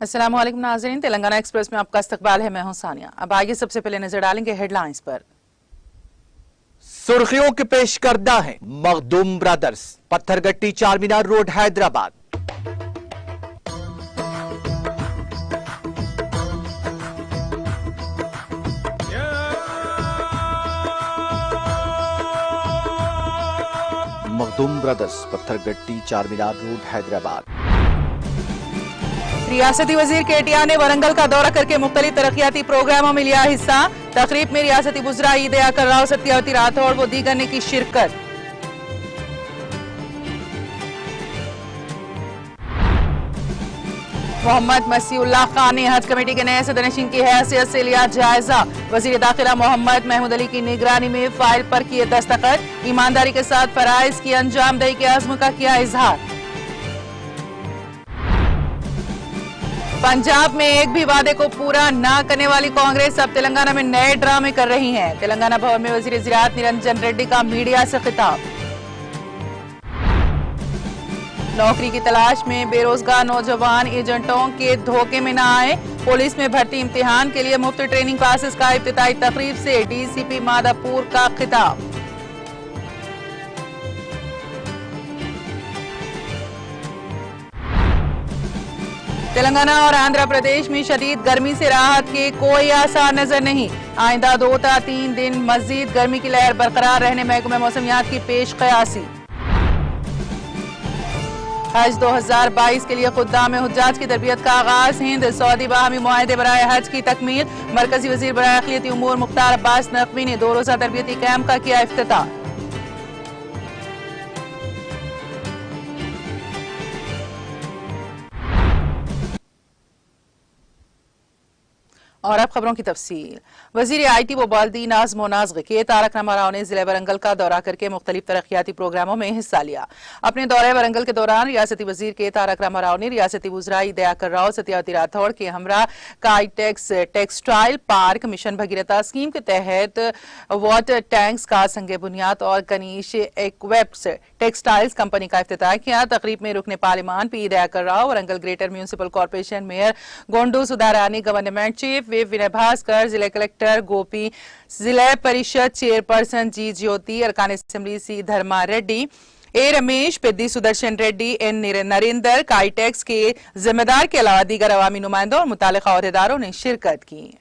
अस्सलाम वालेकुम नाज़रीन, तेलंगाना एक्सप्रेस में आपका इस्तकबाल है। मैं हूं सानिया। अब आगे सबसे पहले नजर डालेंगे हेडलाइंस पर। सुर्खियों के पेश करदा है Makhdoom brothers, Pathergatti Charminar road Hyderabad. Makhdoom brothers, Pathergatti Charminar road Hyderabad. रियासती वजीर केटीआर ने वरंगल का दौरा करके मुख्तलिफ तरक्याती प्रोग्रामों में लिया हिस्सा। तकरीब में रियासती वज़रा ईद आकर राव, सत्यावती राठौड़ व दीगर ने की शिरकत। मोहम्मद मसीउल्लाह खान ने हज कमेटी के नए सदरनशीन की हैसियत से लिया जायजा। वजीर दाखिला मोहम्मद महमूद अली की निगरानी में फाइल पर किए दस्तखत। ईमानदारी के साथ फराइज की अंजामदही के अज़्म का किया इजहार। पंजाब में एक भी वादे को पूरा न करने वाली कांग्रेस अब तेलंगाना में नए ड्रामे कर रही है। तेलंगाना भवन में वजीर ज़राअत निरंजन रेड्डी का मीडिया से खिताब। नौकरी की तलाश में बेरोजगार नौजवान एजेंटों के धोखे में न आए। पुलिस में भर्ती इम्तिहान के लिए मुफ्त ट्रेनिंग क्लासेस का इफ्तिताई तकरीब से डीसीपी मादापुर का खिताब। तेलंगाना और आंध्र प्रदेश में शदीद गर्मी से राहत के कोई आसार नजर नहीं। आइंदा 2 ta 3 दिन मजीद गर्मी की लहर बरकरार रहने महकमा मौसमियात की पेश कयासी। हज 2022 के लिए खुद्दाम हुज्जाज की तरबियत का आगाज। हिंद सऊदी बाहमी मुआहदे बराए हज की तकमील। मरकजी वजीर बराए अक़लियती उमूर मुख्तार अब्बास नकवी ने 2 रोज़ा तरबियती कैंप का किया इफ्तिताह। और अब खबरों की तफसील। वजीर IT व बाल्दी नाज़ मोनाज़ के तारक रमा राव ने जिले वरंगल का दौरा करके मुख्तलिफ तरक्याती प्रोग्रामों में हिस्सा लिया। अपने दौरे वरंगल के दौरान रियासती वजीर के तारक रमा राव ने रियासती वज़रा ईद आकर राव, सत्यावती राठौड़ के हमरा Kitex textile park, mission Bhagiratha scheme के तहत वाटर टैंक्स का संगे बुनियाद और कनीश इक्विप्स टेक्सटाइल्स कंपनी का इफ्तिताह किया। तकरीब में रुकने पार्लिमान पी ईद आकर Rao, Warangal greater municipal corporation mayor Gundu Sudharani, government chief Vinay Bhaskar, जिला कलेक्टर गोपी, जिला परिषद चेयरपर्सन जी ज्योति, अरकान assembly C Dharma Reddy, A Ramesh, Peddi Sudarshan Reddy, N Narendra, Kitex के जिम्मेदार के अलावा दीगर अवामी नुमाइंदों और मुतालिका अहदेदारों ने शिरकत की।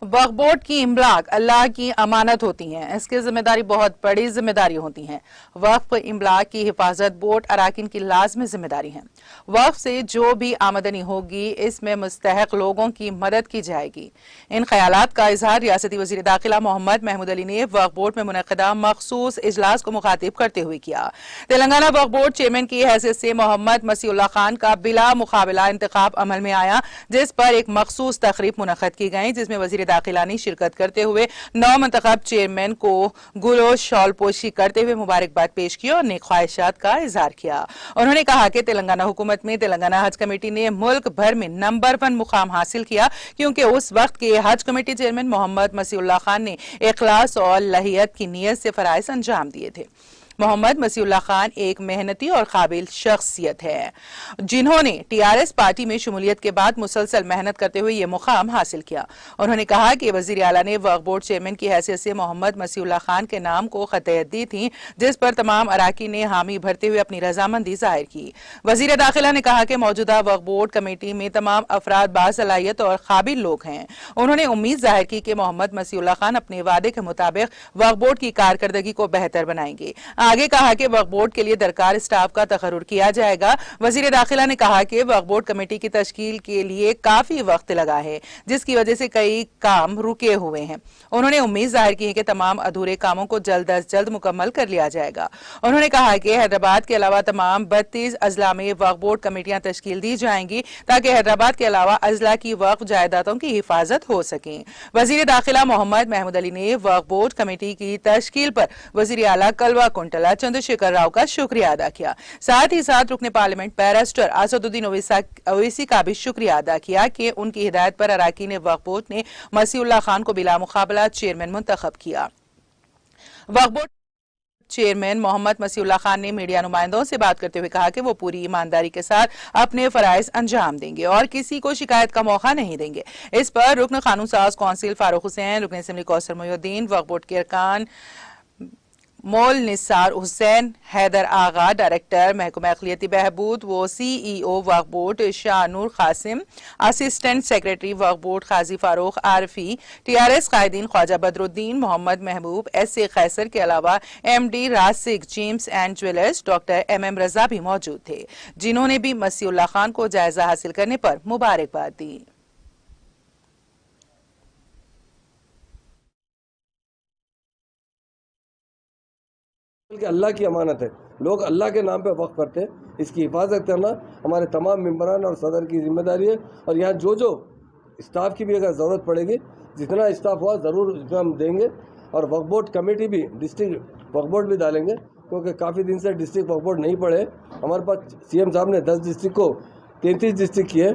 वक्फ बोर्ड की इमलाक अल्लाह की अमानत होती हैं। इसकी जिम्मेदारी बहुत बड़ी जिम्मेदारी होती है। वक्फ इमलाक की हिफाजत बोर्ड अराकीन की लाजमी जिम्मेदारी है। वक्फ से जो भी आमदनी होगी इसमें मुस्तहक लोगों की मदद की जाएगी। इन ख्यालात का इजहार रियासती वजीर दाखिला मोहम्मद महमूद अली ने वक्फ बोर्ड में मुनक़दा मखसूस इजलास को मुखातिब करते हुए किया। तेलंगाना वक्फ बोर्ड चेयरमैन की हैसियत से मोहम्मद मसीउल्लाह खान का बिला मुकाबला इंतखाब अमल में आया, जिस पर एक मखसूस तकरीब मुनक़द की गई, जिसमें वजीर दाखिला ने शिरकत करते हुए 9 मुंतखब चेयरमैन को गुलो शॉल पोशी करते हुए मुबारकबाद पेश की और नेक ख्वाहिशात का इजहार किया। उन्होंने कहा कि तेलंगाना हुकूमत में तेलंगाना हज कमेटी ने मुल्क भर में नंबर 1 मुकाम हासिल किया, क्योंकि उस वक्त के हज कमेटी चेयरमैन मोहम्मद मसीउल्लाह खान ने इखलास और लहियत की नीयत से फराइज अंजाम दिए थे। मोहम्मद मसीउल्लाह खान एक मेहनती और काबिल शख्सियत है, जिन्होंने TRS पार्टी में शमूलियत के बाद मुसलसल मेहनत करते हुए ये मुकाम हासिल किया। उन्होंने कहा कि वजीर आला ने वक्फ बोर्ड चेयरमैन की हैसियत से मोहम्मद मसीउल्लाह खान के नाम को खतयत दी थी, जिस पर तमाम अराकीन ने हामी भरते हुए अपनी रजामंदी जाहिर की। वजीर दाखिला ने कहा कि मौजूदा वक्फ बोर्ड कमेटी में तमाम अफराद बासलाहियत और काबिल लोग हैं। उन्होंने उम्मीद जाहिर की कि मोहम्मद मसीउल्लाह खान अपने वादे के मुताबिक वक्फ बोर्ड की कारकर्दगी को बेहतर बनाएंगे। आगे कहा कि वक्फ बोर्ड के लिए दरकार स्टाफ का तकर्रुर किया जाएगा। वजीर दाखिला ने कहा कि वक्फ बोर्ड कमेटी की तश्कील के लिए काफी वक्त लगा है, जिसकी वजह से कई काम रुके हुए हैं। उन्होंने उम्मीद जाहिर की है कि तमाम अधूरे कामों को जल्द अज जल्द मुकम्मल कर लिया जाएगा। उन्होंने कहा कि हैदराबाद के अलावा तमाम 32 अजला में वक्फ बोर्ड कमेटियां तश्कील दी जाएंगी, ताकि हैदराबाद के अलावा अजला की वक्फ जायदादों की हिफाजत हो सके। वजीर दाखिला मोहम्मद महमूद अली ने वक्फ बोर्ड कमेटी की तश्कील पर वजीर आला कलवा कुंटला चंद्रशेखर राव का शुक्रिया अदा किया। साथ ही साथ रुकने पार्लियामेंट बैरिस्टर असदुद्दीन ओवैसी का भी शुक्रिया अदा किया कि उनकी हिदायत पर अराकीन वक्फ बोर्ड ने मसीउल्लाह खान को बिला मुकाबला चेयरमैन मुंतखब किया। वक्फ बोर्ड चेयरमैन मोहम्मद मसीउल्लाह खान ने मीडिया नुमाइंदों से बात करते हुए कहा कि वो पूरी ईमानदारी के साथ अपने फराइज अंजाम देंगे और किसी को शिकायत का मौका नहीं देंगे। इस पर रुकन कानून साज कौंसिल फारूक हुसैन, रुकन असेंबली कौसर मोहिउद्दीन, वक्फ बोर्ड के अरकान मोल निसार हुसैन, हैदर आगा, डायरेक्टर महकमा अक़लियती बहबूद, वो CEO Waqf board Shahnoor Qasim, assistant secretary Waqf board Qazi Farooq Arfi, TRS कायदीन ख्वाजा बदरुद्दीन, मोहम्मद महबूब, SA कैसर के अलावा MD Rasik gems and jewellers doctor MM Raza भी मौजूद थे, जिन्होंने भी मसीउल्लाह खान को जायजा हासिल करने पर मुबारकबाद दी। कि अल्लाह की अमानत है, लोग अल्लाह के नाम पे वक्फ करते हैं, इसकी हिफाजत करना हमारे तमाम मेंबरान और सदर की जिम्मेदारी है। और यहाँ जो स्टाफ की भी अगर ज़रूरत पड़ेगी, जितना स्टाफ हुआ ज़रूर उतना हम देंगे। और वक्फ बोर्ड कमेटी भी, डिस्ट्रिक्ट वक्फ बोर्ड भी डालेंगे, क्योंकि काफ़ी दिन से डिस्ट्रिक्ट वक्फ बोर्ड नहीं पड़े। हमारे पास CM साहब ने 10 डिस्ट्रिक्ट को 33 डिस्ट्रिक्ट किए।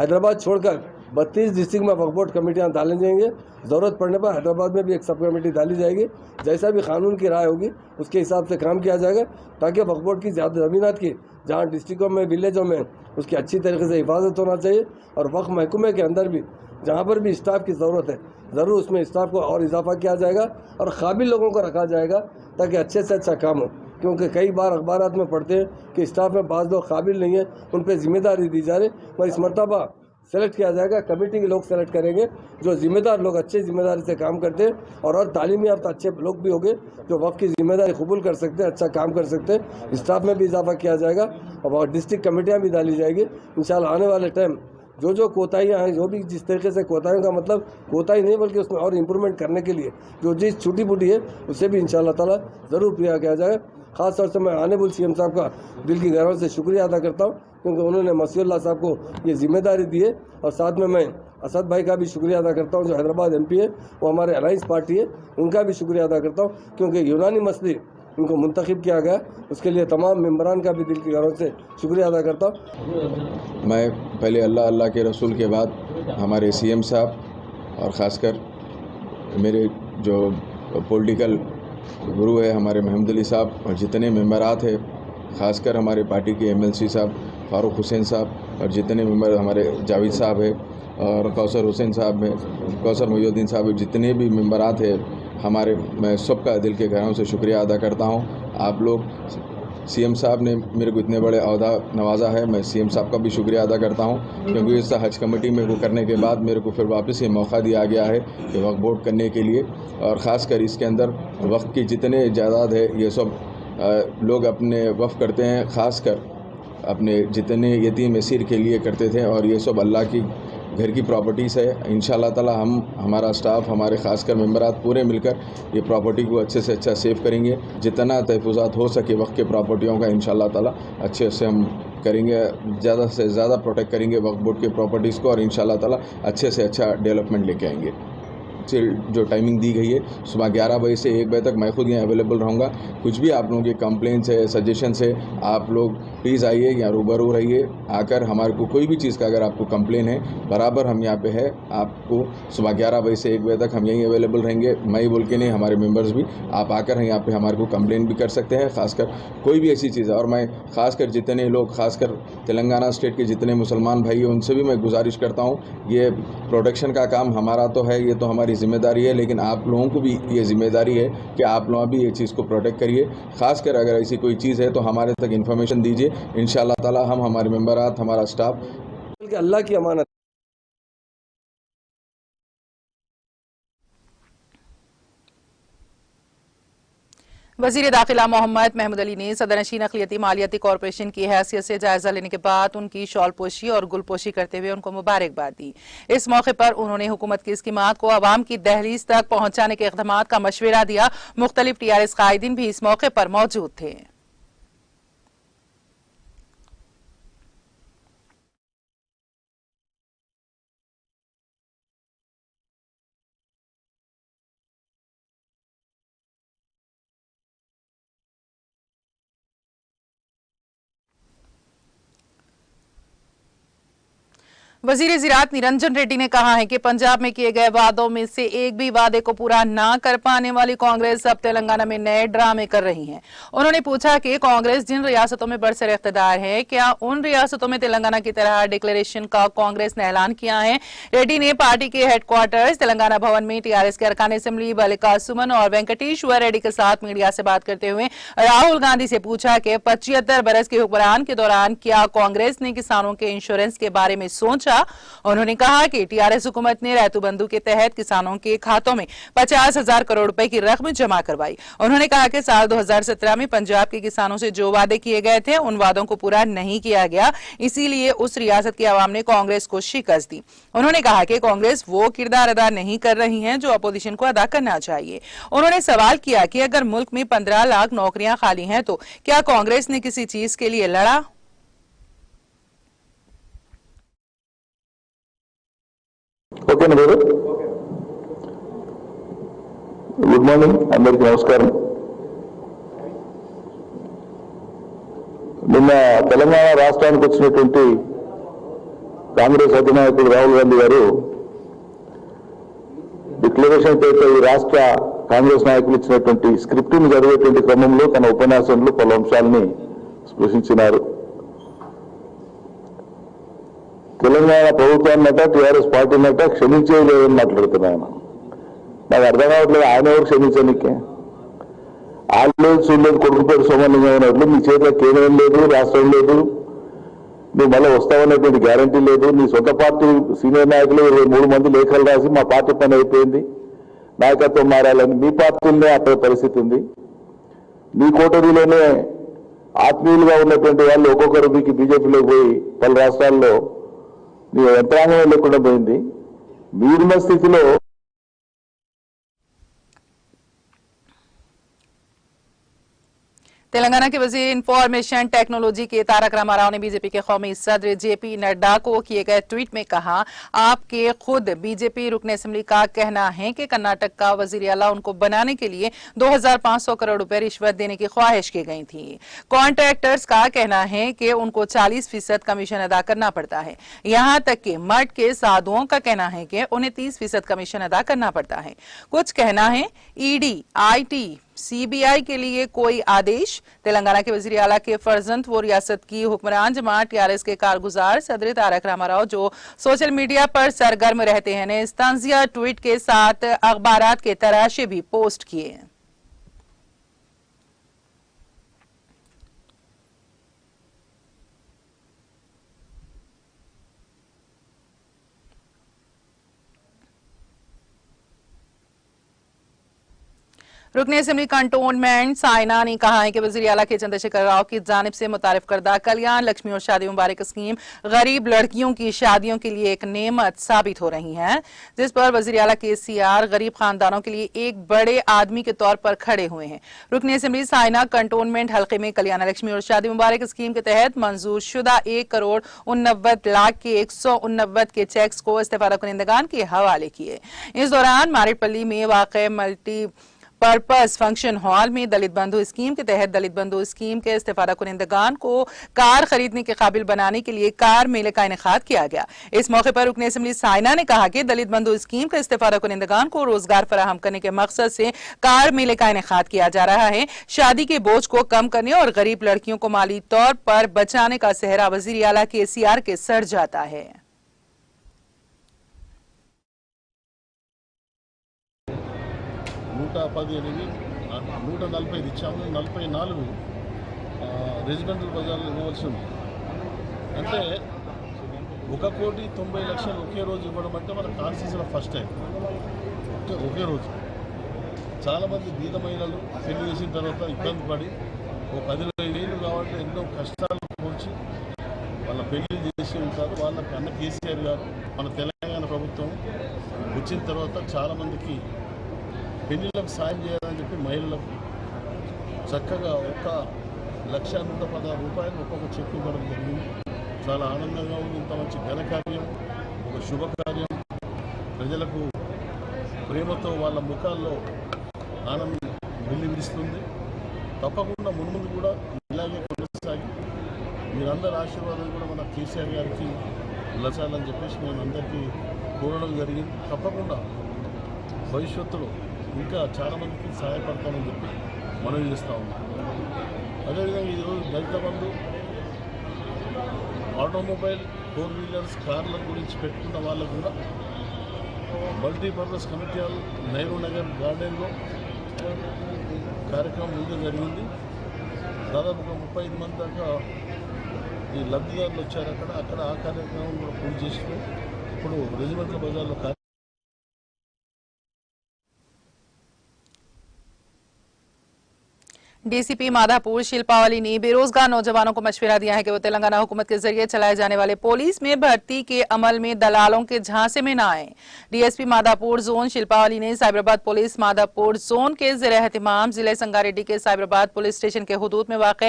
हैदराबाद छोड़कर 32 डिस्ट्रिक्ट में वक्फ बोर्ड कमेटियाँ डाले जाएंगे। ज़रूरत पड़ने पर हैदराबाद में भी एक सब कमेटी डाली जाएगी। जैसा भी कानून की राय होगी उसके हिसाब से काम किया जाएगा, ताकि वक्फ बोर्ड की ज़्यादा ज़मीनात की जहाँ डिस्ट्रिक्टों में, विलेजों में उसकी अच्छी तरीके से हिफाजत होना चाहिए। और वक्फ महकमे के अंदर भी जहाँ पर भी स्टाफ की ज़रूरत है, ज़रूर उसमें स्टाफ को और इजाफा किया जाएगा और काबिल लोगों को रखा जाएगा, ताकि अच्छे से अच्छा काम हो। क्योंकि कई बार अखबारात में पढ़ते हैं कि स्टाफ में बाज़ लोग काबिल नहीं है, उन पर जिम्मेदारी दी जा रही। पर इस मरतबा सेलेक्ट किया जाएगा, कमेटी के लोग सेलेक्ट करेंगे जो जिम्मेदार लोग अच्छे जिम्मेदारी से काम करते हैं और तालीमी याफ्ता अच्छे लोग भी होंगे जो वक्त की जिम्मेदारी कबूल कर सकते हैं, अच्छा काम कर सकते हैं। स्टाफ में भी इजाफा किया जाएगा और डिस्ट्रिक्ट कमेटियाँ भी डाली जाएगी। इंशाल्लाह आने वाले टाइम जो कोताहियाँ हैं, जो भी जिस तरीके से कोताहियों का मतलब कोताही नहीं बल्कि उसमें और इम्प्रूवमेंट करने के लिए जो चीज़ छूटी फूटी है उससे भी इंशाल्लाह ताला ज़रूर पूरा किया जाएगा। ख़ास तौर से मैं ऑनरेबल CM साहब का दिल की गहराई से शुक्रिया अदा करता हूँ, क्योंकि उन्होंने मसीउल्लाह साहब को ये जिम्मेदारी दी है। और साथ में मैं असद भाई का भी शुक्रिया अदा करता हूँ जो हैदराबाद MP है, वो हमारे अलाइंस पार्टी है, उनका भी शुक्रिया अदा करता हूँ, क्योंकि यूनानी मसली उनको मुंतखब किया गया। उसके लिए तमाम मेम्बरान का भी दिल की गहराई से शुक्रिया अदा करता हूँ। मैं पहले अल्लाह के रसूल के बाद हमारे CM साहब और ख़ासकर मेरे जो पॉलिटिकल गुरु है हमारे महमूद अली साहब और जितने मेम्बरात हैं, ख़ासकर हमारे पार्टी के MLC साहब फारूक हुसैन साहब और जितने मेम्बर हमारे जावेद साहब है और कौसर हुसैन साहब है, कौसर मोहिउद्दीन साहब, जितने भी मेम्बरात हैं हमारे, मैं सबका दिल के गहराई से शुक्रिया अदा करता हूँ। आप लोग CM साहब ने मेरे को इतने बड़े अहदा नवाजा है, मैं CM साहब का भी शुक्रिया अदा करता हूँ, क्योंकि इस हज कमेटी में वो करने के बाद मेरे को फिर वापस ये मौका दिया गया है कि वक्फ बोर्ड करने के लिए। और ख़ासकर इसके अंदर वक्फ की जितने जायदाद है ये सब लोग अपने वक्फ करते हैं, ख़ासकर अपने जितने यतीम असीर के लिए करते थे, और ये सब अल्लाह की घर की प्रॉपर्टीज़ है। इंशाल्लाह ताला हम, हमारा स्टाफ, हमारे ख़ासकर मेम्बरात पूरे मिलकर ये प्रॉपर्टी को अच्छे से अच्छा सेव करेंगे। जितना तहफ़्फ़ुज़ात हो सके वक्त के प्रॉपर्टियों का इंशाल्लाह ताला अच्छे से हम करेंगे, ज़्यादा से ज़्यादा प्रोटेक्ट करेंगे वक्फ बोर्ड के प्रॉपर्टीज़ को और इंशाल्लाह ताला अच्छे से अच्छा डेवलपमेंट लेके आएंगे। जो टाइमिंग दी गई है सुबह 11 बजे से 1 बजे तक मैं खुद यहाँ अवेलेबल रहूँगा। कुछ भी आप लोगों के कंप्लेंट्स है, सजेशंस है, आप लोग प्लीज़ आइए, यहाँ रूबरू रहिए, आकर हमारे को कोई भी चीज़ का अगर आपको कंप्लेन है, बराबर हम यहाँ पे है। आपको सुबह 11 बजे से 1 बजे तक हम यहीं अवेलेबल रहेंगे। मैं ही बोल के नहीं, हमारे मेम्बर्स भी, आप आकर यहाँ पे हमारे को कंप्लेन भी कर सकते हैं, ख़ासकर कोई भी ऐसी चीज़ है। और मैं ख़ासकर जितने लोग, ख़ासकर तेलंगाना स्टेट के जितने मुसलमान भाई हैं, उनसे भी मैं गुजारिश करता हूँ, ये प्रोटेक्शन का काम हमारा तो है, ये तो हमारी ज़िम्मेदारी है, लेकिन आप लोगों को भी ये ज़िम्मेदारी है कि आप लोग भी ये चीज़ को प्रोटेक्ट करिए। ख़ासकर अगर ऐसी कोई चीज़ है तो हमारे तक इन्फॉर्मेशन दीजिए। इंशाल्लाह ताला हम, हमारे मेम्बरात, हमारा स्टाफ अल्लाह की अमानत। वज़ीर दाखिला मोहम्मद महमूद अली ने सदरनशीन अक़लियती मालियाती कॉरपोरेशन की हैसियत से जायजा लेने के बाद उनकी शॉल पोशी और गुलपोशी करते हुए उनको मुबारकबाद दी। इस मौके पर उन्होंने हुकूमत की स्कीमात को अवाम की दहलीज तक पहुंचाने के इक़दामात का मशवरा दिया। मुख्तलिफ TRS कायदीन भी इस मौके पर मौजूद थे। वजीर ज़राअत निरंजन रेड्डी ने कहा है कि पंजाब में किए गए वादों में से एक भी वादे को पूरा ना कर पाने वाली कांग्रेस अब तेलंगाना में नए ड्रामे कर रही है। उन्होंने पूछा कि कांग्रेस जिन रियासतों में बरसर इख्तियार है, क्या उन रियासतों में तेलंगाना की तरह डिक्लेरेशन का कांग्रेस ने ऐलान किया है। रेड्डी ने पार्टी के हेडक्वार्टर्स तेलंगाना भवन में टीआरएस के अरकान असेंबली मल्लिका सुमन और वेंकटेश्वर रेड्डी के साथ मीडिया से बात करते हुए राहुल गांधी से पूछा कि 75 बरस के हुक्मरान के दौरान क्या कांग्रेस ने किसानों के इंश्योरेंस के बारे में सोचा। उन्होंने कहा कि टीआरएस हुकूमत ने रैतु बंधु के तहत किसानों के खातों में 50,000 करोड़ रुपए की रकम जमा करवाई। उन्होंने कहा कि साल 2017 में पंजाब के किसानों से जो वादे किए गए थे उन वादों को पूरा नहीं किया गया, इसीलिए उस रियासत की आवाम ने कांग्रेस को शिकस्त दी। उन्होंने कहा कि कांग्रेस वो किरदार अदा नहीं कर रही है जो अपोजिशन को अदा करना चाहिए। उन्होंने सवाल किया कि अगर मुल्क में 15 लाख नौकरियां खाली हैं तो क्या कांग्रेस ने किसी चीज के लिए लड़ा। ఓకే నా బ్రదర్, గుడ్ మార్నింగ్, అందరికీ నమస్కారం. నిన్న తెలంగాణ రాష్ట్రానికి వచ్చినటువంటి కాంగ్రెస్ అధినాయకుడు రాహుల్ గాంధీ గారు డిక్లరేషన్ పేపర్ ఈ రాష్ట్ర కాంగ్రెస్ నాయకులు ఇచ్చినటువంటి స్క్రిప్ట్ని చదివేటువంటి క్రమంలో తన ఉపన్యాసంలో పలు అంశాలని స్పృశించినారు. తెలంగాణ ప్రభుత్వాన్నట టీఆర్ఎస్ పార్టీనట క్షమించే లేదని మాట్లాడుతున్నాను. నాకు అర్థం కావట్లేదు, ఆయన ఎవరు క్షమించనికే? ఆడలేదు చూడలేదు, కొడుకు పేరు సోమలింగం అయినట్లు నీ చేతిలో కేంద్రం లేదు, రాష్ట్రం లేదు, నువ్వు మళ్ళీ వస్తావనేటువంటి గ్యారంటీ లేదు. నీ సొంత పార్టీ సీనియర్ నాయకులు 23 మంది లేఖలు రాసి మా పార్టీ పని అయిపోయింది, నాయకత్వం మారాలని మీ పార్టీలోనే అక్కడ పరిస్థితి ఉంది. మీ కోటరీలోనే ఆత్మీయులుగా ఉన్నటువంటి వాళ్ళు ఒక్కొక్కరు మీకు బీజేపీలోకి పోయి పలు రాష్ట్రాల్లో నీ యంత్రాంగమే లేకుండా పోయింది. మీరున్న స్థితిలో तेलंगाना के वजीर इंफॉर्मेशन टेक्नोलॉजी के तारक रामाराव ने बीजेपी के कौमी सदर जेपी नड्डा को किए गए ट्वीट में कहा, आपके खुद बीजेपी रुकन असेंबली का कहना है कि कर्नाटक का वजीर आला उनको बनाने के लिए 2500 करोड़ रुपए रिश्वत देने की ख्वाहिश की गई थी। कॉन्ट्रैक्टर्स का कहना है कि उनको 40% कमीशन अदा करना पड़ता है। यहां तक कि मठ के साधुओं का कहना है कि उन्हें 30% कमीशन अदा करना पड़ता है। कुछ कहना है ईडी, आईटी, सीबीआई के लिए कोई आदेश। तेलंगाना के वजीर आला के फर्जंद वो रियासत की हुक्मरान जमात टीआरएस के कारगुजार सदर तारक रामाराव जो सोशल मीडिया पर सरगर्म रहते हैं ने इस तंजिया ट्वीट के साथ अखबारात के तराशे भी पोस्ट किए। रुकन असेंबली कंटोनमेंट साइना ने कहा है कि वज़ीर आला के चंद्रशेखर राव की जानिब से मुतारिफ करदा कल्याण लक्ष्मी और शादी मुबारक स्कीम गरीब लड़कियों की शादियों के लिए एक नेमत साबित हो रही है, जिस पर वज़ीर आला केसीआर गरीब खानदानों के लिए एक बड़े आदमी के तौर पर खड़े हुए हैं। रुकन असेंबली साइना कंटोनमेंट हल्के में कल्याण लक्ष्मी और शादी मुबारक स्कीम के तहत मंजूर शुदा 1,89,00,000 के 189 के चेक्स को इस्तेफादा कुनिंदगान के हवाले किए। इस दौरान मारेडपल्ली में वाक़ मल्टी पर्पस फंक्शन हॉल में दलित बंधु स्कीम के तहत दलित बंधु स्कीम के इस्तेफादा कुनिंदगान को कार खरीदने के काबिल बनाने के लिए कार मेले का इनेकाद किया गया। इस मौके पर रुकन असेंबली साइना ने कहा कि दलित बंधु स्कीम के इस्तेफादा कुनिंदगान को रोजगार फराहम करने के मकसद से कार मेले का इनेकाद किया जा रहा है। शादी के बोझ को कम करने और गरीब लड़कियों को माली तौर पर बचाने का सेहरा वजीर आला केसीआर के सर जाता है। నూట 145 ఇచ్చాము, 44 రెసిడెంటల్ బజార్లు ఇవ్వవలసి ఉంది. అంటే 1,90,00,000 ఒకే రోజు ఇవ్వడం అంటే మన కాన్స్టిట్యూన్సీలో ఫస్ట్ టైం. ఒకే రోజు చాలామంది బీద మహిళలు పెళ్లి చేసిన తర్వాత ఇబ్బంది పడి 10-20 ఏళ్ళు కావాలంటే ఎన్నో కష్టాలు కూర్చి వాళ్ళ పెళ్లి చేసి ఉంటారు. వాళ్ళకి అన్న కేసీఆర్ గారు మన తెలంగాణ ప్రభుత్వం వచ్చిన తర్వాత చాలామందికి పెళ్లిళ్ళకు సాయం చేయాలని చెప్పి మహిళలకు చక్కగా 1,116,000 రూపాయలు ఒక్కొక్క చెక్ ఇవ్వడం జరిగింది. చాలా ఆనందంగా ఉంది. ఇంత మంచి ఘనకార్యం, ఒక శుభకార్యం, ప్రజలకు ప్రేమతో వాళ్ళ ముఖాల్లో ఆనందం వెల్లివిరుస్తుంది. తప్పకుండా మున్ముందు కూడా ఇలాగే కొనసాగి మీరందరి ఆశీర్వాదం కూడా మన కేసీఆర్ గారికి లచాలని చెప్పేసి నేను అందరికీ కోరడం జరిగింది. తప్పకుండా భవిష్యత్తులో ఇంకా చాలామందికి సహాయపడతామని చెప్పి మనవి చేస్తూ ఉన్నాం. అదేవిధంగా ఈరోజు దళిత బంధు ఆటోమొబైల్ 4 వీలర్స్ కార్ల గురించి పెట్టుకున్న వాళ్ళకు కూడా multipurpose committee hall Nehru Nagar గార్డెన్లో కార్యక్రమం ముందు జరిగింది. దాదాపుగా 35 మంది దాకా ఈ లబ్ధిదారులు వచ్చారు. అక్కడ ఆ కార్యక్రమం కూడా పూర్తి చేసుకుని ఇప్పుడు రెజిమెంట్ల బజార్లో डीसीपी माधापुर शिल्पावली ने बेरोजगार नौजवानों को मशवरा दिया है कि वो तेलंगाना हुकूमत के जरिए चलाए जाने वाले पुलिस में भर्ती के अमल में दलालों के झांसे में न आए। डीएसपी माधापुर जोन शिल्पावली ने साइबराबाद पुलिस माधापुर जोन के ज़ेर-ए-एहतिमाम जिले संगारेड्डी के साइबराबाद पुलिस स्टेशन के हुदूद में वाक़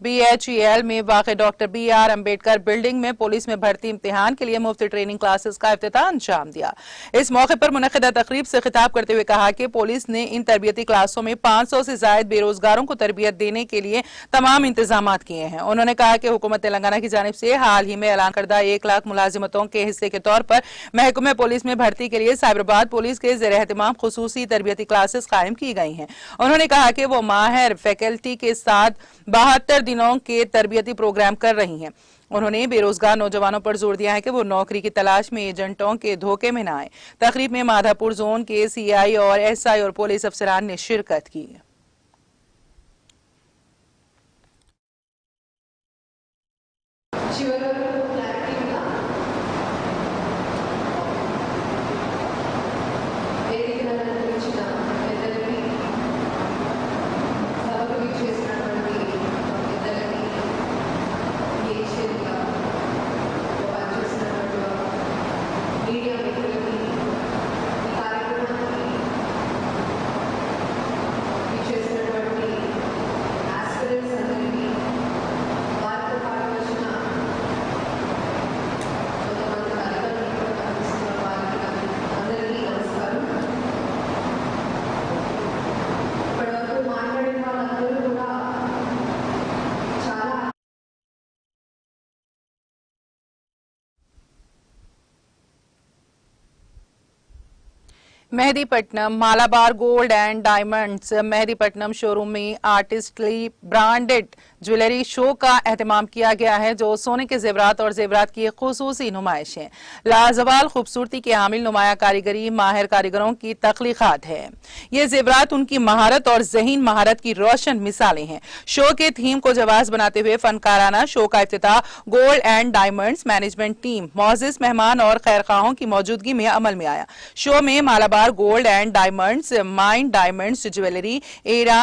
BHEL में वाक़ डॉक्टर BR अम्बेडकर बिल्डिंग में पुलिस में भर्ती इम्तिहान के लिए मुफ्त ट्रेनिंग क्लासेस का इफ्तिताह अंजाम दिया। इस मौके पर मुनक़िदा तकरीब से खिताब करते हुए कहा कि पुलिस ने इन तरबियती क्लासों में 500 से ज़ायद बेरोजगारों को तरबियत देने के लिए तमाम इंतजामात किए हैं। उन्होंने कहा कि हुकूमत तेलंगाना की जानिब से हाल ही में ऐलान करदा 1 लाख मुलाजिमतों के हिस्से के तौर पर महकमे पुलिस में भर्ती के लिए साइबराबाद पुलिस के ज़ेर-ए-एहतिमाम खुसूसी तरबियती क्लासेस कायम की गई हैं। उन्होंने कहा कि वो माहिर फैकल्टी के साथ 72 दिनों के तरबियती प्रोग्राम कर रही हैं। उन्होंने बेरोजगार नौजवानों पर जोर दिया है कि वो नौकरी की तलाश में एजेंटों के धोखे में न आए। तकरीब में माधापुर जोन के CI और SI और पुलिस अफसरान ने शिरकत की। Mehdipatnam Malabar gold and diamonds Mehdipatnam showroom में आर्टिस्टली ब्रांडेड ज्वेलरी शो का एहतमाम किया गया है, जो सोने के जेवरात और जेवरात की खुसूसी नुमाइश है। लाजवाल खूबसूरती के हामिल नुमाया कारीगरी माहिर कारीगरों की तख्लीकात है। ये जेवरात उनकी महारत और ज़हीन महारत की रोशन मिसालें हैं। शो के थीम को जवाज बनाते हुए फनकाराना शो का इफ्तिताह gold and diamonds management team मोअज़्ज़िज़ मेहमान और खैरखाहों की मौजूदगी में अमल में आया। शो में Malabar gold and diamonds mine diamonds jewellery era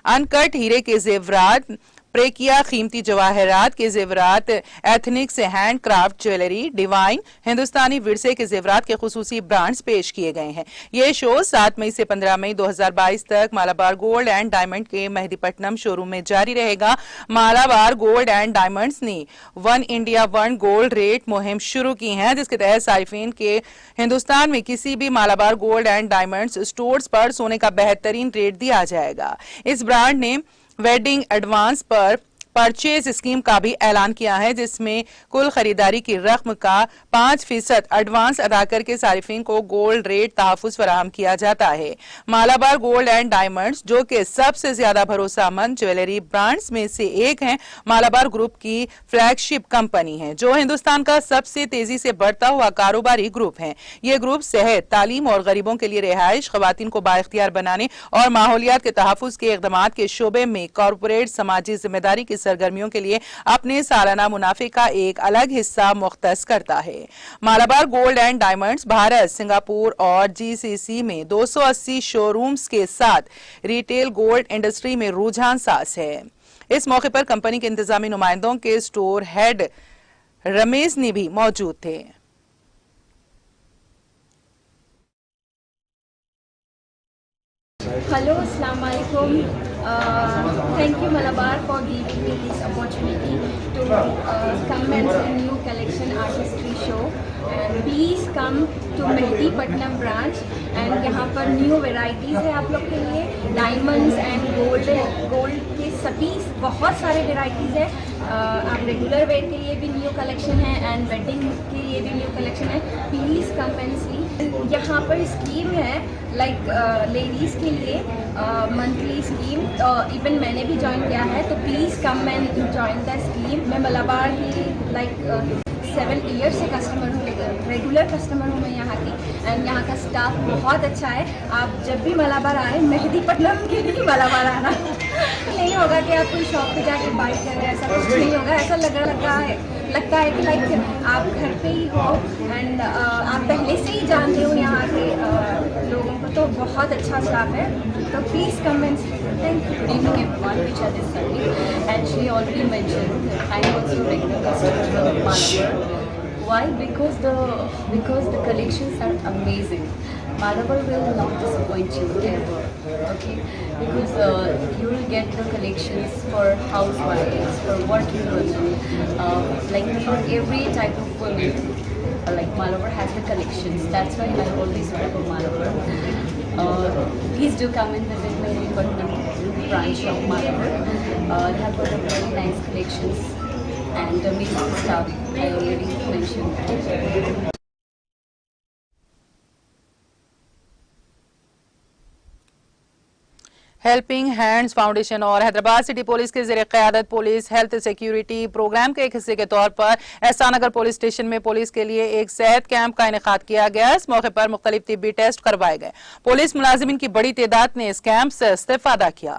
uncut हीरे के जेवरात प्रेकिया कीमती जवाहरात के जेवरात एथनिक्स हैंडक्राफ्ट ज्वेलरी डिवाइन हिंदुस्तानी विरसे के जेवरात के खुसूसी ब्रांड्स पेश किए गए हैं। ये शो 7 मई से 15 मई 2022 तक मालाबार गोल्ड एंड डायमंड के मेहदीपट्टनम शोरूम में जारी रहेगा। मालाबार गोल्ड एंड डायमंड्स ने 1 इंडिया 1 गोल्ड रेट मुहिम शुरू की है, जिसके तहत सारिफिन के हिंदुस्तान में किसी भी Malabar gold and diamonds stores पर सोने का बेहतरीन रेट दिया जाएगा। इस ब्रांड ने वेडिंग एडवांस पर परचेज स्कीम का भी ऐलान किया है, जिसमें कुल खरीदारी की रकम का 5% एडवांस अदा करके सारिफिन को गोल्ड रेट तहफ़्फ़ुज़ फराहम किया जाता है। मालाबार गोल्ड एंड डायमंड्स, जो कि सबसे ज्यादा भरोसामंद ज्वेलरी ब्रांड्स में से एक है, मालाबार ग्रुप की फ्लैगशिप कंपनी है, जो हिंदुस्तान का सबसे तेजी से बढ़ता हुआ कारोबारी ग्रुप है। ये ग्रुप सेहत, तालीम और गरीबों के लिए रिहाइश, खवातीन को बाइख्तियार बनाने और माहौलियात के तहफ़्फ़ुज़ के इक़दामात के शोबे में कॉर्पोरेट समाजी जिम्मेदारी की सरगर्मियों के लिए अपने सालाना मुनाफे का एक अलग हिस्सा मुख्तस करता है। Malabar gold and diamonds Bharat, Singapore और GCC में 280 शोरूम्स के साथ रिटेल गोल्ड इंडस्ट्री में रुझान साज है। इस मौके पर कंपनी के इंतजामी नुमाइंदों के स्टोर हेड रमेश ने भी मौजूद थे। Hello, Assalamu alaikum. Thank you Malabar for giving me this opportunity to come and see new collection artistry show. And please come to Mehdipatnam branch. And यहाँ पर न्यू वेराइटीज़ है आप लोग के लिए, डायमंड्स एंड गोल्ड के सभी बहुत सारे वेराइटीज़ है। आप रेगुलर वेयर के लिए भी न्यू कलेक्शन है एंड वेडिंग के लिए भी न्यू कलेक्शन है। प्लीज़ कम एंड सी। यहाँ पर स्कीम है लाइक लेडीज़ के लिए मंथली स्कीम, इवन मैंने भी ज्वाइन किया है, तो please come and join the scheme. मैं मलाबार की लाइक 7 ईयर से कस्टमर हूँ, रेगुलर कस्टमर हूँ मैं यहाँ की। एंड यहाँ का स्टाफ बहुत अच्छा है। आप जब भी मलाबार आए, मेहदीपट्टनम के लिए मलाबार आना नहीं होगा कि आप कोई शॉप पे जाके बाई कर रहे हैं, ऐसा कुछ नहीं होगा। ऐसा लगता है कि लाइक आप घर पे ही हो एंड आप पहले से ही जानते हो यहाँ के लोगों को, तो बहुत अच्छा स्टाफ है। तो please come and thank you. Good evening everyone, Richa this side, and she already mentioned I am also a regular customer of Malabar. Why? Because the collections are amazing. Malabar will not disappoint you ever. Okay, because you will get the collections for housewives, for working women, like for every type of women. Like Malabar has the collections. That's why I always prefer Malabar. Please do come and visit Mehripatnam branch of Malabar. They have got a very nice collections and amazing stuff. I already mentioned. Helping hands foundation और Hyderabad city police के ज़रिए क़यादत police health security programme के एक हिस्से के तौर पर एहसान नगर पुलिस स्टेशन में पुलिस के लिए एक सेहत कैंप का इनेकाद किया गया। इस मौके पर मुख्तलिफ तिब्बी टेस्ट करवाए गए। पुलिस मुलाजिमीन की बड़ी तादाद ने इस कैंप से इस्तेफादा किया।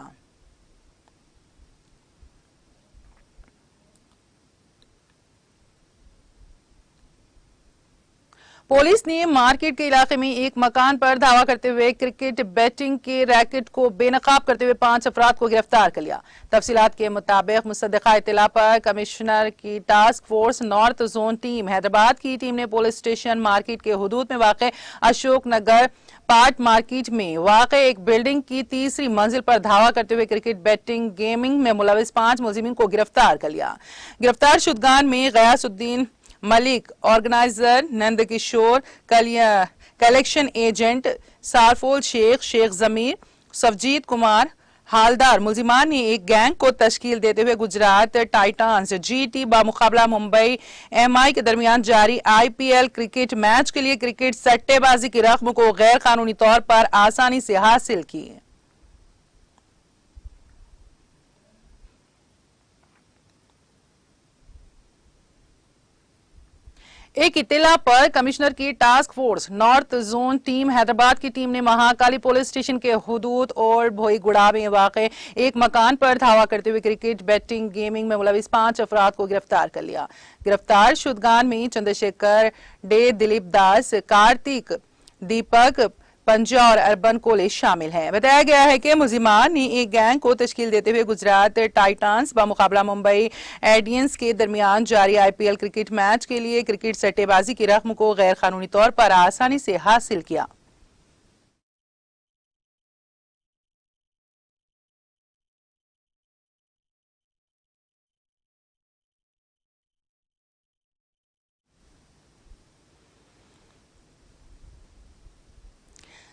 पुलिस ने मार्केट के इलाके में एक मकान पर धावा करते हुए क्रिकेट बैटिंग के रैकेट को बेनकाब करते हुए 5 अफराद को गिरफ्तार कर लिया। तफसीलात के मुताबिक मुसद्दक़ा इत्तला पर कमिश्नर की task force north zone team Hyderabad की टीम ने पुलिस स्टेशन मार्केट के हुदूद में वाक़ अशोक नगर पार्ट मार्केट में वाक़ एक बिल्डिंग की तीसरी मंजिल पर धावा करते हुए क्रिकेट बैटिंग गेमिंग में मुलविस 5 मुलजिमीन को गिरफ्तार कर लिया। गिरफ्तार शुदगान में Ghiyasuddin Malik, organiser Nand Kishore, collection agent Sarful Sheikh, Sheikh Zameer, Safjit Kumar, Haldar मुलजिमान ने एक गैंग को तश्कील देते हुए गुजरात टाइटंस GT बामुकाबला मुंबई MI के दरमियान जारी IPL क्रिकेट मैच के लिए क्रिकेट सट्टेबाजी की रकम को गैर कानूनी तौर पर आसानी से हासिल की। एक इत्तला पर कमिश्नर की task force north zone team Hyderabad की टीम ने महाकाली पुलिस स्टेशन के हुदूद और भोईगुड़ा में वाक़े एक मकान पर धावा करते हुए क्रिकेट बैटिंग गेमिंग में मुलविस 5 अफराद को गिरफ्तार कर लिया। गिरफ्तार शुदगान में चंद्रशेखर डे, दिलीप दास, कार्तिक, दीपक पंजा और अर्बन कोलेज शामिल हैं। बताया गया है कि मुलजिमान ने एक गैंग को तश्कील देते हुए गुजरात टाइटंस बामुकाबला मुंबई इंडियंस के दरमियान जारी IPL क्रिकेट मैच के लिए क्रिकेट सट्टेबाजी की रकम को गैर कानूनी तौर पर आसानी से हासिल किया।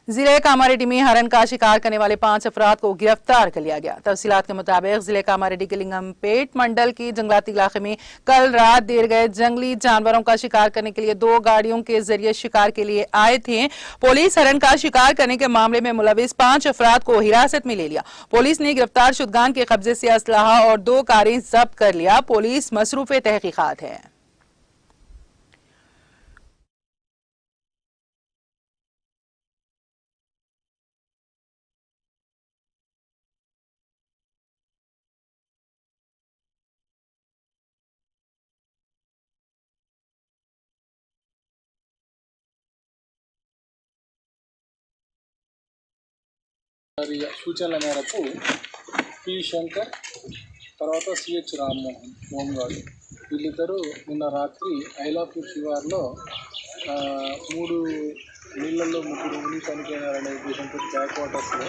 जिले कामारेड्डी में हरण का शिकार करने वाले 5 अफराद को गिरफ्तार कर लिया गया। तफसीलात के मुताबिक जिले कामारेड्डी के लिंगमपेट मंडल की जंगलाती इलाके में कल रात देर गए जंगली जानवरों का शिकार करने के लिए 2 गाड़ियों के जरिए शिकार के लिए आए थे। पुलिस हरण का शिकार करने के मामले में मुलविस 5 अफराद को हिरासत में ले लिया। पुलिस ने गिरफ्तार शुदगान के कब्जे से असलहा और 2 कारें जब्त कर लिया। पुलिस मसरूफ तहकीकात है। సూచనల మేరకు పి శంకర్ తర్వాత సిహెచ్ రామ్మోహన్ హోంగార్డు వీళ్ళిద్దరూ నిన్న రాత్రి ఐలాపూర్ శివార్లో 3 నీళ్ళల్లో ముగ్గురు ఉని చనిపోయినారనే ఉద్దేశంతో బ్యాక్ వాటర్స్లో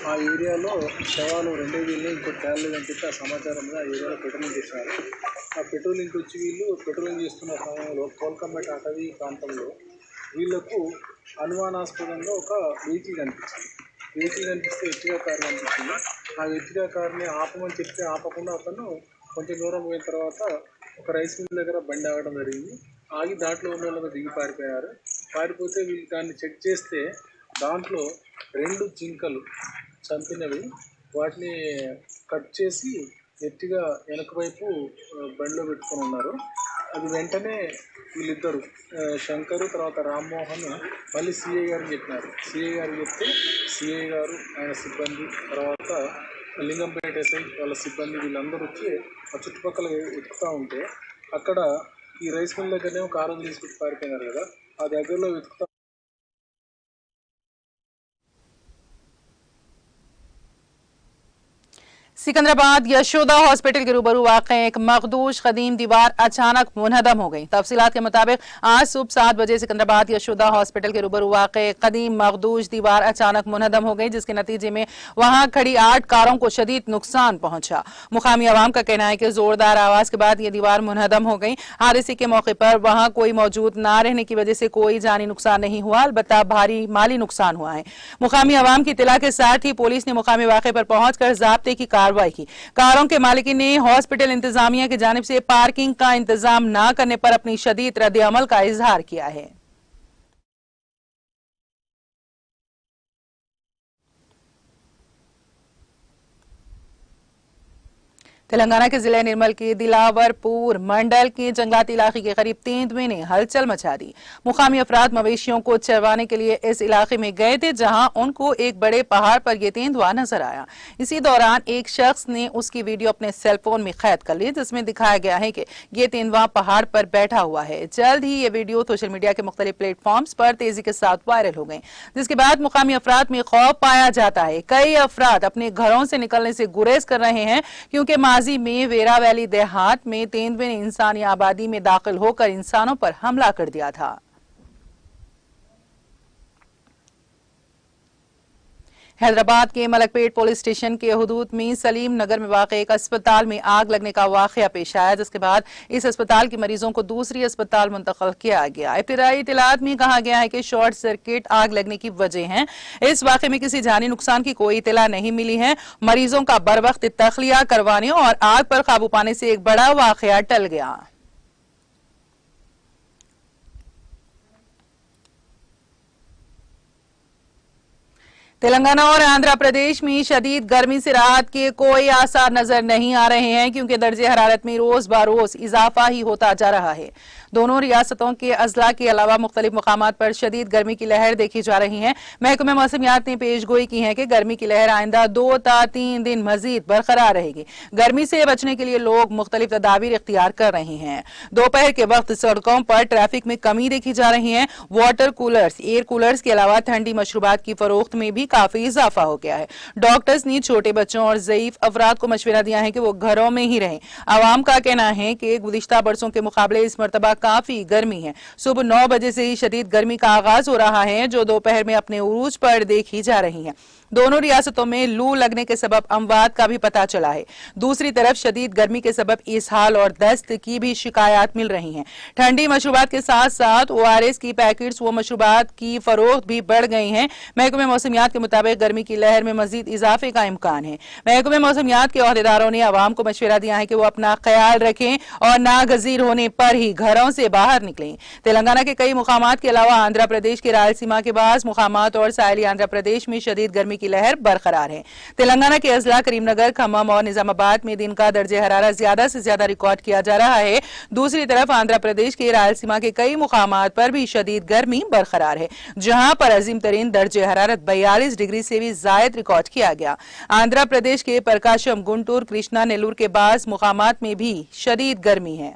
ఆ ఏరియాలో శవాలు 2 వీళ్ళు ఇంకో ట్యాన్లు కనిపిస్తే ఆ సమాచారంగా ఆ ఏరియాలో పెట్రోలింగ్ చేశారు. ఆ పెట్రోలింగ్ వచ్చి వీళ్ళు పెట్రోలింగ్ చేస్తున్న సమయంలో కోల్కమ్మేట అటవీ ప్రాంతంలో వీళ్లకు అనుమానాస్పదంగా ఒక వెహికల్ కనిపించింది. వెహికల్ కనిపిస్తే ఎర్టిగా కారు కనిపించింది. ఆ ఎర్టిగా కారుని ఆపమని చెప్తే ఆపకుండా అతను కొంచెం దూరం పోయిన తర్వాత ఒక రైస్ మిల్ దగ్గర బండి ఆగడం జరిగింది. ఆగి దాంట్లో ఉన్న వాళ్ళని దిగి పారిపోయారు. పారిపోతే వీళ్ళు దాన్ని చెక్ చేస్తే దాంట్లో 2 జింకలు చంపినవి వాటిని కట్ చేసి ఎర్టిగా వెనక వైపు బండిలో పెట్టుకొని ఉన్నారు. అది వెంటనే వీళ్ళిద్దరు శంకరు తర్వాత రామ్మోహన్ మళ్ళీ సిఐ గారిని చెప్పినారు. సిఐ గారికి చెప్తే సిఐ గారు ఆయన సిబ్బంది తర్వాత లింగంపేట ఎస్ఐ వాళ్ళ సిబ్బంది వీళ్ళందరూ వచ్చి ఆ చుట్టుపక్కల వెతుకుతూ ఉంటే అక్కడ ఈ రైస్ మిల్ దగ్గరనేమో కారు తీసుకొచ్చి పారిపోయినారు కదా, ఆ దగ్గరలో వెతుకుతా सिकंदराबाद यशोदा हॉस्पिटल के रूबरू वाक़ एक मखदूश कदीम दीवार अचानक मुनहदम हो गई। तफसीलात के मुताबिक आज सुबह 7 बजे सिकंदराबाद यशोदा हॉस्पिटल के रूबरू वाक़ कदीम मखदूश दीवार अचानक मुनहदम हो गई, जिसके नतीजे में वहां खड़ी 8 कारों को शदीद नुकसान पहुंचा। मुकामी अवाम का कहना है कि जोरदार आवाज के बाद यह दीवार मुनहदम हो गई। हादसे के मौके पर वहां कोई मौजूद न रहने की वजह से कोई जानी नुकसान नहीं हुआ, अलबत्ता भारी माली नुकसान हुआ है। मुकामी अवाम की इत्तला के साथ ही पुलिस ने मुकामी वाक़े पर पहुंचकर ज़ाब्ते की कार्रवाई की। कारों के मालिकीन ने हॉस्पिटल इंतजामिया की जानिब से पार्किंग का इंतजाम न करने पर अपनी शदीद रद्द-ए-अमल का इजहार किया है। तेलंगाना के जिले निर्मल के दिलावरपुर मंडल के जंगलाती इलाके के करीब तेंदुए ने हलचल मचा दी। मुकामी अफराद मवेशियों को चरवाने के लिए इस इलाके में गए थे, जहां उनको एक बड़े पहाड़ पर यह तेंदुआ नजर आया। इसी दौरान एक शख्स ने उसकी वीडियो अपने सेलफोन में कैद कर ली, जिसमें दिखाया गया है कि यह तेंदुआ पहाड़ पर बैठा हुआ है। जल्द ही ये वीडियो सोशल मीडिया के मुख्तलिफ प्लेटफॉर्म्स पर तेजी के साथ वायरल हो गई, जिसके बाद मुकामी अफराद में खौफ पाया जाता है। कई अफराद अपने घरों से निकलने से गुरेज कर रहे हैं, क्योंकि माजी में वेरा वैली देहात में तेंदुए ने इंसानी आबादी में दाखिल होकर इंसानों पर हमला कर दिया था। हैदराबाद के मलकपेट पुलिस स्टेशन के हुदूद में सलीम नगर में वाक़ एक अस्पताल में आग लगने का वाक़या पेश आया, जिसके बाद इस अस्पताल के मरीजों को दूसरी अस्पताल मुंतकिल किया गया। इब्तिदाई इत्तलात में कहा गया है कि शॉर्ट सर्किट आग लगने की वजह है। इस वाक़े में किसी जानी नुकसान की कोई इत्तला नहीं मिली है। मरीजों का बर वक्त तख्लिया करवाने और आग पर काबू पाने से एक बड़ा वाक़या टल गया। तेलंगाना और आंध्र प्रदेश में शदीद गर्मी से राहत के कोई आसार नजर नहीं आ रहे हैं, क्योंकि दर्जे हरारत में रोज बरोज इजाफा ही होता जा रहा है। दोनों रियासतों के अजला के अलावा मुख्तलिफ मकामात पर शदीद गर्मी की लहर देखी जा रही है। महकमे मौसमियात ने पेशगोई की है कि गर्मी की लहर आइंदा 2 ta 3 दिन मजीद बरकरार रहेगी। गर्मी से बचने के लिए लोग मुख्तलिफ तदाबीर इख्तियार कर रहे हैं। दोपहर के वक्त सड़कों पर ट्रैफिक में कमी देखी जा रही है। वाटर कूलर्स, एयर कूलर्स के अलावा ठंडी मशरूबात की फरोख्त में भी काफी इजाफा हो गया है। डॉक्टर्स ने छोटे बच्चों और ज़ईफ अफराद को मशवरा दिया है कि वो घरों में ही रहें। आवाम का कहना है कि गुज़िश्ता बरसों के मुकाबले इस मरतबा काफी गर्मी है। सुबह 9 बजे से ही शदीद गर्मी का आगाज हो रहा है, जो दोपहर में अपने उरूज पर देखी जा रही है। दोनों रियासतों में लू लगने के सबब अमवात का भी पता चला है। दूसरी तरफ शदीद गर्मी के सबब इसहाल और दस्त की भी शिकायत मिल रही हैं। ठंडी मशरूबात के साथ साथ ORS की पैकेट्स व मशरूबात की फरोख्त भी बढ़ गई हैं। महकमे मौसमियात के मुताबिक गर्मी की लहर में मजीद इजाफे का इम्कान है। महकमे मौसमियात के अहदेदारों ने आवाम को मशवरा दिया है कि वो अपना ख्याल रखें और नागजीर होने पर ही घरों से बाहर निकलें। तेलंगाना के कई मुकामात के अलावा आंध्र प्रदेश के रायलसीमा के बाद मुकामात और साहिली आंध्र प्रदेश में शदीद गर्मी की लहर बरकरार है। तेलंगाना के अजला करीमनगर, खम्मम और निजामाबाद में दिन का दर्जे हरारत ज्यादा से ज्यादा रिकॉर्ड किया जा रहा है। दूसरी तरफ आंध्र प्रदेश के रायलसीमा के कई मुकामात पर भी शदीद गर्मी बरकरार है, जहां पर अजीम तरीन दर्जे हरारत 42 डिग्री से भी जायद रिकॉर्ड किया गया। आंध्र प्रदेश के प्रकाशम, गुंटूर, कृष्णा, नेल्लूर के बास मुकामात में भी शदीद गर्मी है।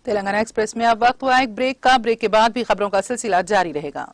तेलंगाना एक्सप्रेस में अब वक्त हुआ एक ब्रेक का। ब्रेक के बाद भी खबरों का सिलसिला जारी रहेगा।